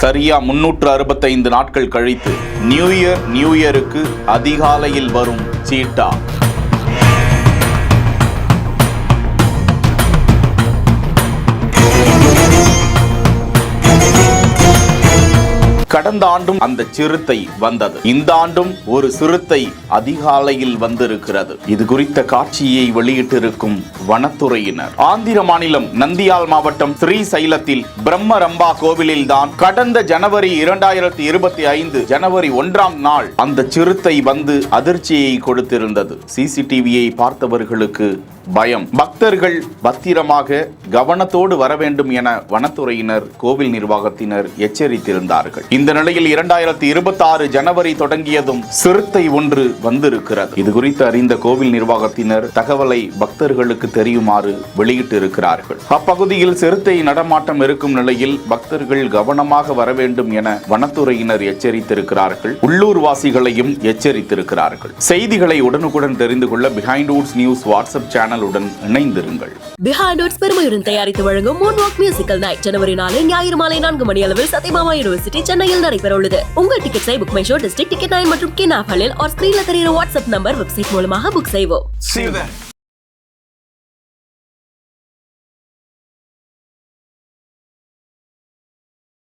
சரியா 365 நாட்கள் கழித்து நியூ இயருக்கு அதிகாலையில் வரும் சீட்டா. கடந்த ஆண்டும் அந்த சிறுத்தை வந்தது. இந்த ஆண்டும் ஒரு சிறுத்தை அதிகாலையில் வந்திருக்கிறது. இது குறித்த காட்சியை வெளியிட்டிருக்கும் வனத்துறையினர். ஆந்திர மாநிலம் நந்தியால் மாவட்டம் ஸ்ரீசைலத்தில் பிரம்மரம்பா கோவிலில் தான் கடந்த ஜனவரி 2025 ஜனவரி 1ஆம் நாள் அந்த சிறுத்தை வந்து அதிர்ச்சியை கொடுத்திருந்தது. சிசிடிவியை பார்த்தவர்களுக்கு பயம். பக்தர்கள் பத்திரமாக கவனத்தோடு வர வேண்டும் என வனத்துறையினர் கோவில் நிர்வாகத்தினர் எச்சரித்திருந்தார்கள். இந்த நிலையில் 2026 ஜனவரி தொடங்கியதும் சிறுத்தை ஒன்று வந்திருக்கிறது. இது குறித்து அறிந்த கோவில் நிர்வாகத்தினர் தகவலை பக்தர்களுக்கு தெரியுமாறு வெளியிட்டிருக்கிறார்கள். அப்பகுதியில் சிறுத்தை நடமாட்டம் இருக்கும் நிலையில் பக்தர்கள் கவனமாக வர வேண்டும் என வனத்துறையினர் எச்சரித்திருக்கிறார்கள். உள்ளூர் வாசிகளையும் எச்சரித்திருக்கிறார்கள். செய்திகளை உடனுக்குடன் தெரிந்து கொள்ள பிஹைண்ட் வுட்ஸ் நியூஸ் வாட்ஸ்அப் சேனலுடன் இணைந்திருங்கள். பிஹைண்ட் வுட்ஸ் பெருமையுடன் தயாரித்து வழங்கும் மூன்வாக் மியூசிக்கல் நைட் ஜனவரி 4 ஞாயிறு மாலை 4 மணி அளவில் சத்யபாமா யூனிவர்சிட்டி சென்னையில் நடைபெற உள்ளது. உங்கள் டிக்கெட்ஸை Book My Show, District ticket 9 மற்றும் கின் ஆப்களில் ஸ்கிரீன்ல தெரிகிற வாட்ஸ்அப் நம்பர் வெப்சைட் மூலமாக புக் செய்வோம். See you then.